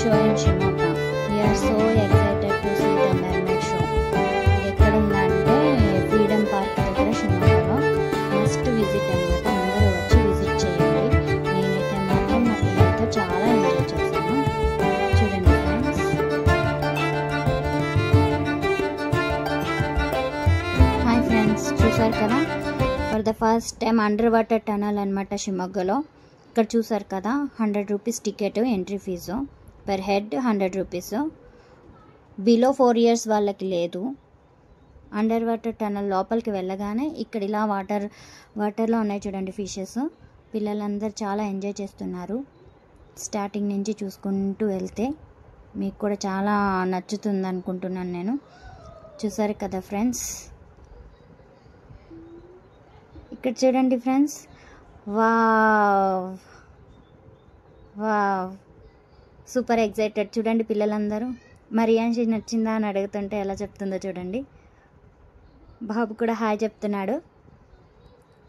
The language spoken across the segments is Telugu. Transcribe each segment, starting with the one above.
show in Shimoga. We are so excited to see the mermaid show. ఎక్కడ ఉందంటే ఫ్రీడమ్ పార్క్ దగ్గర షిమోగాలో. మస్ట్ విజిట్ అన్నమాట. అందరూ వచ్చి విజిట్ చేయండి. నేనైతే మాత్రం మా పిల్లలతో చాలా ఎంజాయ్ చేశాను. చూడండి ఫ్రెండ్స్. హాయ్ ఫ్రెండ్స్, చూసారు కదా for the first time under water tunnel అనమాట షిమోగాలో. ఇక్కడ చూసారు కదా 100 rupees ticket entry fee, per head 100 rupees. Below 4 years వాళ్ళకి లేదు. అండర్ వాటర్ టనల్ లోపలికి వెళ్ళగానే ఇక్కడ ఇలా వాటర్లో ఉన్నాయి చూడండి ఫిషెస్. పిల్లలందరూ చాలా ఎంజాయ్ చేస్తున్నారు. స్టార్టింగ్ నుంచి చూసుకుంటూ వెళ్తే మీకు కూడా చాలా నచ్చుతుంది అనుకుంటున్నాను నేను. చూసారు కదా ఫ్రెండ్స్. ఇక్కడ చూడండి friends. Wow wow, super excited. చూడండి పిల్లలందరూ. మరియాన్షి నచ్చిందా అని అడుగుతుంటే ఎలా చెప్తుందో చూడండి. బాబు కూడా హాయ్ చెప్తున్నాడు.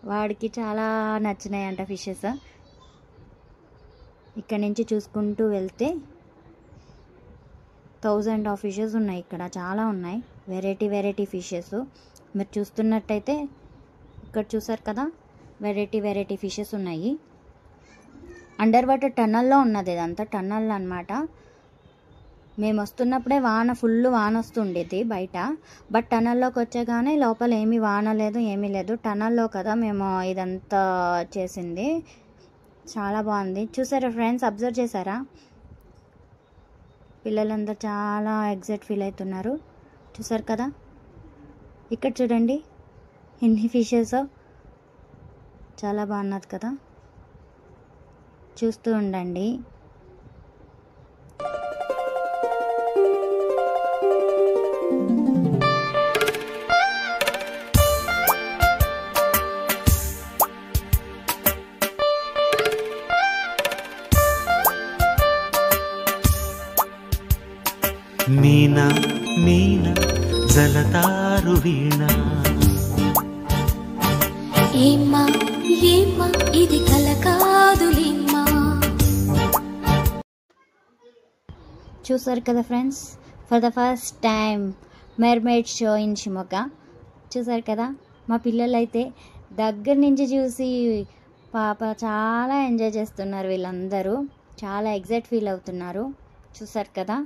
వాడికి చాలా నచ్చినాయంట ఫిషెస్. ఇక్కడ నుంచి చూసుకుంటూ వెళ్తే 1000 ఆఫ్ ఫిషెస్ ఉన్నాయి. ఇక్కడ చాలా ఉన్నాయి, వెరైటీ ఫిషెస్. మీరు చూస్తున్నట్టయితే ఇక్కడ చూసారు కదా, వెరైటీ ఫిషెస్ ఉన్నాయి. అండర్ వాటర్ టన్నల్లో ఉన్నది, ఇదంతా టన్నల్ అనమాట. మేము వస్తున్నప్పుడే ఫుల్ వాన వస్తుండేది బయట. బట్ టన్నల్లోకి వచ్చాగానే లోపల ఏమీ వాన లేదు, ఏమీ లేదు. టన్నల్లో కదా మేము ఇదంతా చేసింది. చాలా బాగుంది. చూసారా ఫ్రెండ్స్, అబ్జర్వ్ చేశారా? పిల్లలందరూ చాలా ఎగ్జైట్ ఫీల్ అవుతున్నారు. చూసారు కదా. ఇక్కడ చూడండి ఎన్ని ఫిషెస్. చాలా బాగున్నది కదా. చూస్తూ ఉండండి. మీనా మీనా జలతారు వీణ, ఏమ్మా ఏమ్మా ఇది కల కాదులేమ్మా. చూసారు కదా friends, for the first time mermaid show in Shimoga. చూసారు కదా. మా పిల్లలు అయితే దగ్గర నుంచి చూసి పాప చాలా ఎంజాయ్ చేస్తున్నారు. వీళ్ళందరూ చాలా ఎగ్జైట్ ఫీల్ అవుతున్నారు. చూసారు కదా.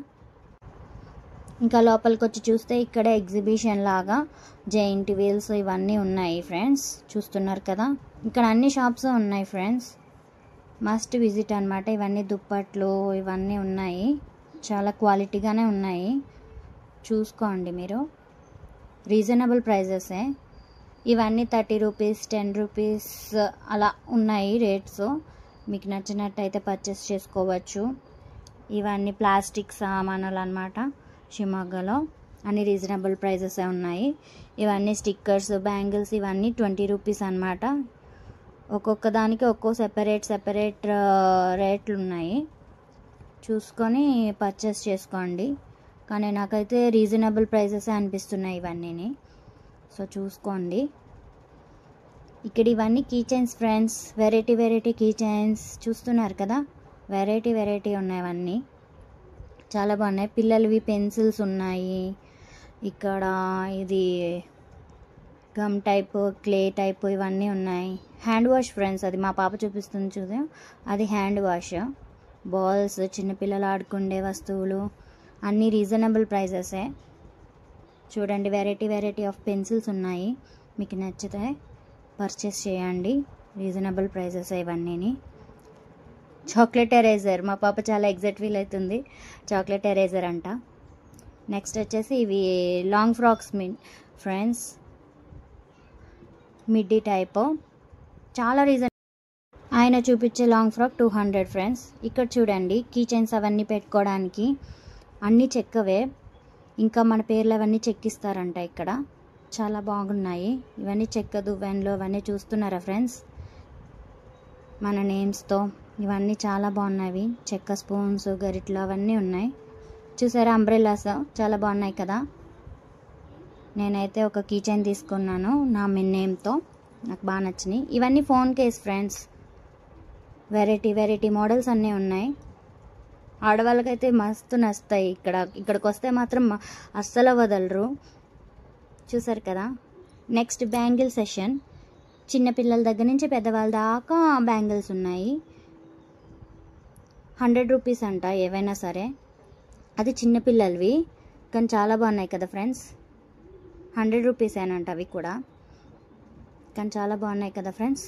ఇంకా లోపలికి వచ్చి చూస్తే ఇక్కడ ఎగ్జిబిషన్ లాగా జైంట్ వీల్స్ ఇవన్నీ ఉన్నాయి ఫ్రెండ్స్. చూస్తున్నారు కదా. ఇక్కడ అన్ని షాప్స్ ఉన్నాయి ఫ్రెండ్స్. మస్ట్ విజిట్ అనమాట. ఇవన్నీ దుప్పట్లు ఇవన్నీ ఉన్నాయి. చాలా క్వాలిటీగానే ఉన్నాయి. చూసుకోండి మీరు. రీజనబుల్ ప్రైజెసే. ఇవన్నీ 30 రూపీస్ 10 రూపీస్ అలా ఉన్నాయి రేట్స్. మీకు నచ్చినట్టయితే పర్చేస్ చేసుకోవచ్చు. ఇవన్నీ ప్లాస్టిక్ సామాన్లు అనమాట. షిమోగాలో అన్ని రీజనబుల్ ప్రైజెసే ఉన్నాయి. ఇవన్నీ స్టిక్కర్స్, బ్యాంగిల్స్ ఇవన్నీ 20 రూపీస్ అనమాట. ఒక్కొక్క దానికి సెపరేట్ రేట్లు ఉన్నాయి. చూసుకొని పర్చేస్ చేసుకోండి. కానీ నాకైతే రీజనబుల్ ప్రైజెసే అనిపిస్తున్నాయి ఇవన్నీ. సో చూసుకోండి. ఇక్కడ ఇవన్నీ key chains friends. Variety key chains చూస్తున్నారు కదా. వెరైటీ ఉన్నాయి ఇవన్నీ. చాలా బాగున్నాయి. పిల్లలవి పెన్సిల్స్ ఉన్నాయి. ఇక్కడ ఇది గమ్ టైప్, క్లే టైప్ ఇవన్నీ ఉన్నాయి. హ్యాండ్ వాష్ ఫ్రెండ్స్, అది మా పాప చూపిస్తుంది చూద్దా, అది హ్యాండ్ వాష్. బాల్స్, చిన్నపిల్లలు ఆడుకునే వస్తువులు అన్నీ రీజనబుల్ ప్రైజెసే. చూడండి వెరైటీ ఆఫ్ పెన్సిల్స్ ఉన్నాయి. మీకు నచ్చితే పర్చేస్ చేయండి. రీజనబుల్ ప్రైజెస్ ఇవన్నీ. చాక్లెట్ ఎరేజర్, మా పాప చాలా ఎగ్జైట్ ఫీల్ అవుతుంది. చాక్లెట్ ఎరేజర్ అంట. నెక్స్ట్ వచ్చేసి ఇవి long frocks friends, middy type. చాలా ఆయన చూపించే లాంగ్ ఫ్రాక్ 200 ఫ్రెండ్స్. ఇక్కడ చూడండి కీ చైన్స్ అవన్నీ పెట్టుకోవడానికి అన్నీ చెక్కవే. ఇంకా మన పేర్లు అవన్నీ చెక్కిస్తారంట ఇక్కడ. చాలా బాగున్నాయి ఇవన్నీ. చెక్క దువ్వెనలు అవన్నీ చూస్తున్నారా ఫ్రెండ్స్, మన నేమ్స్తో. ఇవన్నీ చాలా బాగున్నాయి. చెక్క స్పూన్స్, గరిట్లు అవన్నీ ఉన్నాయి. చూసారా అంబ్రెల్లాస్ చాలా బాగున్నాయి కదా. నేనైతే ఒక కీ చైన్ తీసుకున్నాను నా నేమ్తో, నాకు బాగా నచ్చినాయి. ఇవన్నీ phone case friends. Variety models అన్నీ ఉన్నాయి. ఆడవాళ్ళకైతే మస్తు నస్తాయి. ఇక్కడికి వస్తే మాత్రం అస్సలు వదలరు. చూసారు కదా. Next bangle session. చిన్నపిల్లల దగ్గర నుంచి పెద్దవాళ్ళ దాకా బ్యాంగిల్స్ ఉన్నాయి. 100 రూపీస్ అంట ఏవైనా సరే. అది చిన్నపిల్లలవి కానీ చాలా బాగున్నాయి కదా ఫ్రెండ్స్. 100 రూపీస్ ఏనంట అవి కూడా, కానీ చాలా బాగున్నాయి కదా ఫ్రెండ్స్.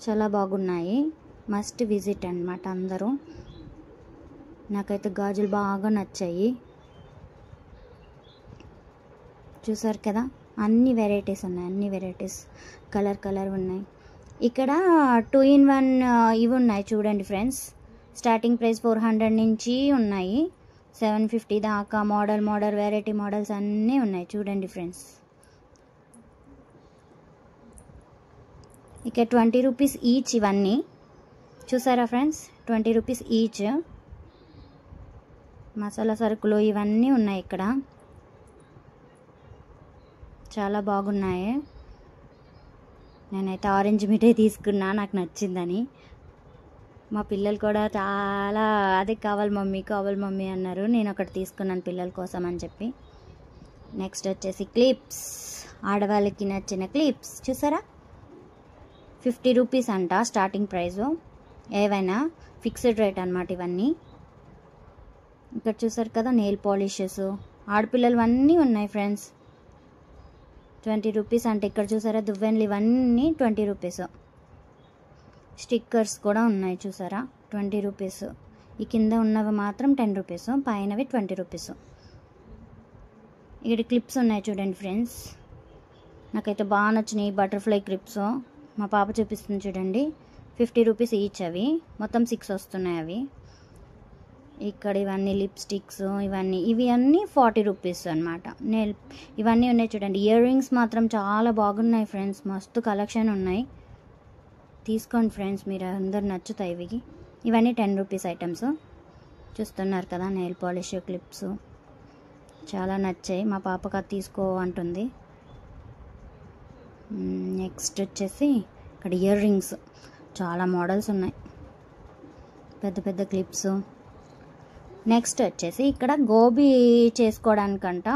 చాలా బాగున్నాయి. మస్ట్ విజిట్ అన్నమాట అందరూ. నాకైతే గాజులు బాగా నచ్చాయి. చూసారు కదా, అన్ని వెరైటీస్ ఉన్నాయి, అన్ని వెరైటీస్ కలర్ ఉన్నాయి. ఇక్కడ 2 in 1 ఇవి ఉన్నాయి చూడండి ఫ్రెండ్స్. స్టార్టింగ్ ప్రైస్ 400 నుంచి ఉన్నాయి, 750 దాకా మోడల్ వెరైటీ మోడల్స్ అన్నీ ఉన్నాయి చూడండి ఫ్రెండ్స్. ఇక 20 రూపీస్ ఈచ్ ఇవన్నీ. చూసారా ఫ్రెండ్స్, 20 రూపీస్ ఈచ్. మసాలా సరుకులు ఇవన్నీ ఉన్నాయి ఇక్కడ. చాలా బాగున్నాయి. నేనైతే ఆరెంజ్ మిఠాయి తీసుకున్నా, నాకు నచ్చిందని. మా పిల్లలు కూడా చాలా అదే కావాలి మమ్మీ అన్నారు. నేను ఒకటి తీసుకున్నాను పిల్లల కోసం అని చెప్పి. నెక్స్ట్ వచ్చేసి క్లిప్స్, ఆడవాళ్ళకి నచ్చిన క్లిప్స్. చూసారా, 50 రూపీస్ అంట స్టార్టింగ్ ప్రైజు. ఏవైనా ఫిక్స్డ్ రేట్ అన్నమాట ఇవన్నీ. ఇక్కడ చూసారు కదా, నెయిల్ పాలిషెస్ ఆడపిల్లలు అన్నీ ఉన్నాయి ఫ్రెండ్స్. 20 రూపీస్ అంటే. ఇక్కడ చూసారా దువ్వెనలు ఇవన్నీ 20 రూపీస్. స్టిక్కర్స్ కూడా ఉన్నాయి చూసారా, 20 రూపీస్. ఈ కింద ఉన్నవి మాత్రం 10 రూపీస్, పైనవి 20 రూపీస్. ఇక్కడ క్లిప్స్ ఉన్నాయి చూడండి ఫ్రెండ్స్. నాకైతే బాగా నచ్చినాయి బటర్ఫ్లై క్లిప్స్. మా పాప చూపిస్తుంది చూడండి. 50 రూపీస్ ఈచ్. అవి మొత్తం 6 వస్తున్నాయి అవి. ఇక్కడ ఇవన్నీ లిప్స్టిక్స్ ఇవి అన్నీ 40 రూపీస్ అనమాట. ఇవన్నీ ఉన్నాయి చూడండి. ఇయర్ రింగ్స్ మాత్రం చాలా బాగున్నాయి ఫ్రెండ్స్, మస్తు కలెక్షన్ ఉన్నాయి. తీసుకోండి ఫ్రెండ్స్, మీరు అందరు నచ్చుతాయి ఇవి. ఇవన్నీ 10 రూపీస్ ఐటమ్స్. చూస్తున్నారు కదా, నెయిల్ పాలిష్ క్లిప్స్ చాలా నచ్చాయి. మా పాపకు అది తీసుకో అంటుంది. నెక్స్ట్ వచ్చేసి ఇక్కడ ఇయర్ రింగ్స్ చాలా మోడల్స్ ఉన్నాయి, పెద్ద క్లిప్స్. నెక్స్ట్ వచ్చేసి ఇక్కడ గోబీ చేసుకోవడానికంట.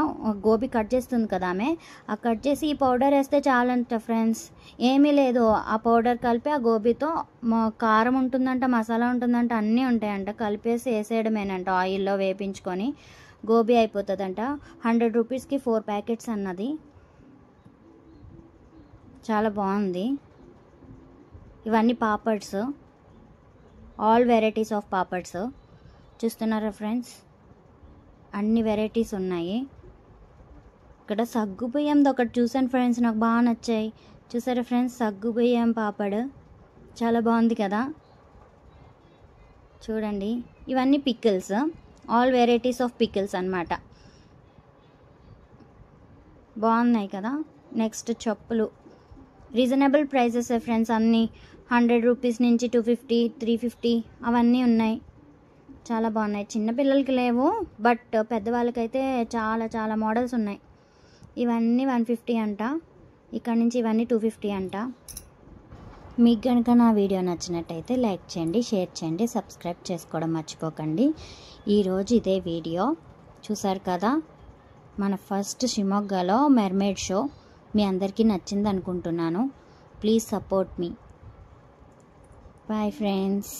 గోబీ కట్ చేస్తుంది కదా ఆమె, ఆ కట్ చేసి ఈ పౌడర్ వేస్తే చాలంట ఫ్రెండ్స్. ఏమీ లేదు, ఆ పౌడర్ కలిపి ఆ గోబీతో కారం ఉంటుందంట, మసాలా ఉంటుందంట, అన్నీ ఉంటాయంట. కలిపేసి వేసేయడమేనంట, ఆయిల్లో వేపించుకొని గోబీ అయిపోతుందంట. 100 రూపీస్కి 4 ప్యాకెట్స్ అన్నది. చాలా బాగుంది. ఇవన్నీ papads, all varieties of papads. చూస్తున్నారా ఫ్రెండ్స్, అన్ని వెరైటీస్ ఉన్నాయి. ఇక్కడ సగ్గు బియ్యంది ఒకటి చూసాను ఫ్రెండ్స్, నాకు బాగా నచ్చాయి. చూసారా ఫ్రెండ్స్, సగ్గు బియ్యం పాపడ్ చాలా బాగుంది కదా. చూడండి, ఇవన్నీ pickles, all varieties of pickles అన్నమాట. బాగున్నాయి కదా. నెక్స్ట్ చెప్పులు, రీజనబుల్ ప్రైజెస్ ఫ్రెండ్స్. అన్నీ 100 రూపీస్ నుంచి 250, 350 అవన్నీ ఉన్నాయి. చాలా బాగున్నాయి. చిన్నపిల్లలకి లేవు, బట్ పెద్దవాళ్ళకైతే చాలా మోడల్స్ ఉన్నాయి. ఇవన్నీ 150 అంట. ఇక్కడ నుంచి ఇవన్నీ 250 అంట. మీకు కనుక నా వీడియో నచ్చినట్టయితే లైక్ చేయండి, షేర్ చేయండి, సబ్స్క్రైబ్ చేసుకోవడం మర్చిపోకండి. ఈరోజు ఇదే వీడియో. చూసారు కదా, మన ఫస్ట్ షిమోగాలో మెర్మేడ్ షో మీ అందరికీ నచ్చింది అనుకుంటున్నాను. ప్లీజ్ సపోర్ట్ మీ. Bye friends.